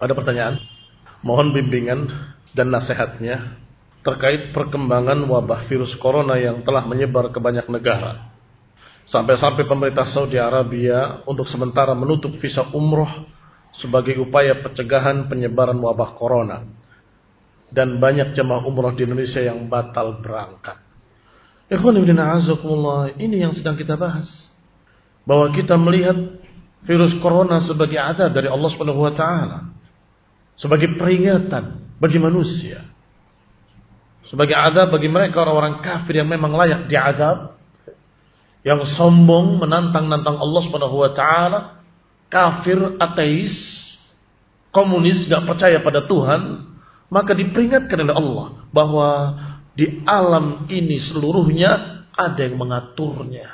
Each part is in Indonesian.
Ada pertanyaan? Mohon bimbingan dan nasihatnya terkait perkembangan wabah virus corona yang telah menyebar ke banyak negara. Sampai-sampai pemerintah Saudi Arabia untuk sementara menutup visa umroh sebagai upaya pencegahan penyebaran wabah corona. Dan banyak jemaah umroh di Indonesia yang batal berangkat. Ikhwan ibn a'azakumullah, ini yang sedang kita bahas. Bahwa kita melihat virus corona sebagai azab dari Allah Subhanahu wa taala. Sebagai peringatan bagi manusia. Sebagai azab bagi mereka orang-orang kafir yang memang layak diazab. Yang sombong menantang-nantang Allah Subhanahu wa taala, kafir, ateis, komunis, enggak percaya pada Tuhan, maka diperingatkan oleh Allah bahwa di alam ini seluruhnya ada yang mengaturnya.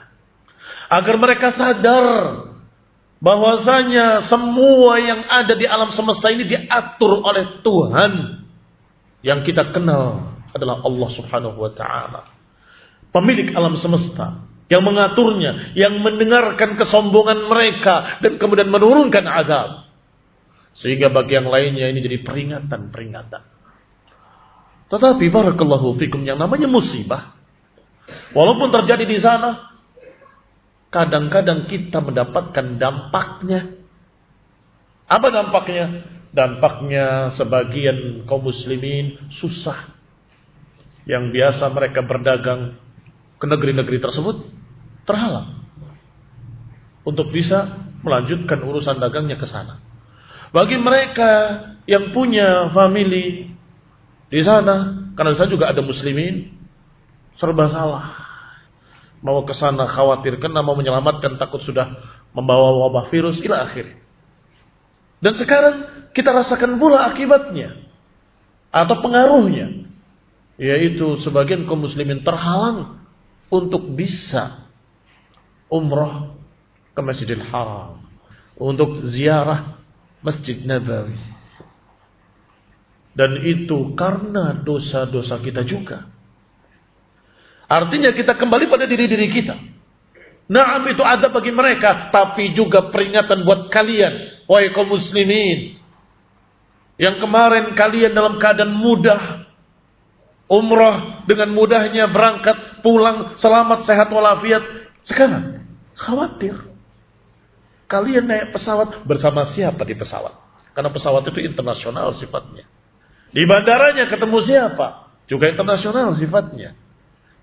Agar mereka sadar bahwasanya semua yang ada di alam semesta ini diatur oleh Tuhan. Yang kita kenal adalah Allah Subhanahu wa taala. Pemilik alam semesta, yang mengaturnya, yang mendengarkan kesombongan mereka dan kemudian menurunkan azab. Sehingga bagi yang lainnya ini jadi peringatan-peringatan. Tetapi barakallahu fikum, yang namanya musibah, walaupun terjadi di sana, kadang-kadang kita mendapatkan dampaknya. Apa dampaknya? Dampaknya sebagian kaum muslimin susah. Yang biasa mereka berdagang ke negeri-negeri tersebut terhalang untuk bisa melanjutkan urusan dagangnya ke sana. Bagi mereka yang punya family di sana, karena saya juga ada muslimin, serba salah. Mau ke sana khawatir kena, mau menyelamatkan takut sudah membawa wabah virus ila akhir. Dan sekarang kita rasakan pula akibatnya atau pengaruhnya, yaitu sebagian kaum muslimin terhalang untuk bisa umrah ke Masjidil Haram, untuk ziarah Masjid Nabawi. Dan itu karena dosa-dosa kita juga. Artinya kita kembali pada diri-diri kita. Naam, itu azab bagi mereka, tapi juga peringatan buat kalian, wahai kaum muslimin, yang kemarin kalian dalam keadaan mudah umrah, dengan mudahnya berangkat, pulang selamat, sehat walafiat. Sekarang khawatir. Kalian naik pesawat bersama siapa di pesawat? Karena pesawat itu internasional sifatnya. Di bandaranya ketemu siapa? Juga internasional sifatnya.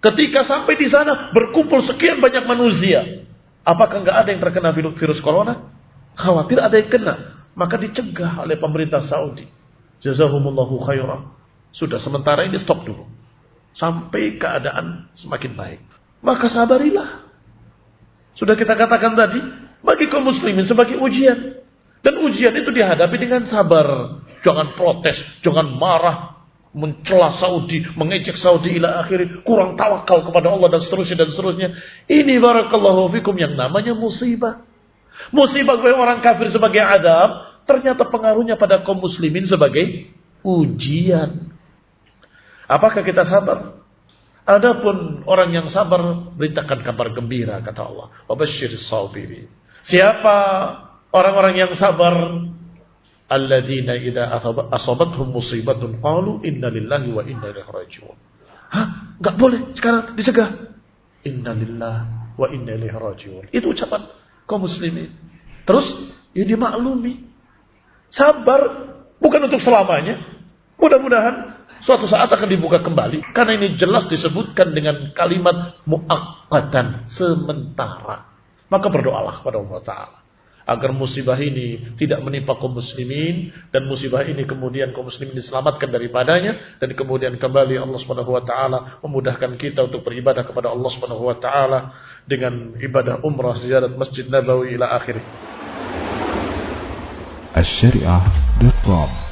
Ketika sampai di sana berkumpul sekian banyak manusia, apakah enggak ada yang terkena virus corona? Khawatir ada yang kena, maka dicegah oleh pemerintah Saudi. Jazahumullahu khairan. Sudah sementara ini stop dulu sampai keadaan semakin baik. Maka sabarilah. Sudah kita katakan tadi, bagi kaum muslimin sebagai ujian. Dan ujian itu dihadapi dengan sabar. Jangan protes, jangan marah, mencela Saudi, mengejek Saudi ila akhir, kurang tawakal kepada Allah dan seterusnya dan seterusnya. Ini barakallahu fikum yang namanya musibah. Musibah bagi orang kafir sebagai adab, ternyata pengaruhnya pada kaum muslimin sebagai ujian. Apakah kita sabar? Adapun orang yang sabar, beritakan kabar gembira, kata Allah. Wabasyiris sabirin. Siapa orang-orang yang sabar? Alladzina idza asabathum musibatun qalu inna lillahi wa inna ilaihi raji'un. Hah? Enggak boleh sekarang dicegah. Inna lillahi wa inna ilaihi raji'un. Itu ucapan kaum muslimin. Terus ya dimaklumi. Sabar bukan untuk selamanya. Mudah-mudahan suatu saat akan dibuka kembali. Karena ini jelas disebutkan dengan kalimat muaqqatan, sementara. Maka berdoalah kepada Allah Ta'ala agar musibah ini tidak menimpa kaum muslimin, dan musibah ini kemudian kaum muslimin diselamatkan daripadanya, dan kemudian kembali Allah Subhanahu wa taala memudahkan kita untuk beribadah kepada Allah Subhanahu wa taala dengan ibadah umrah, ziarah Masjid Nabawi ila akhirih. Asyariah.com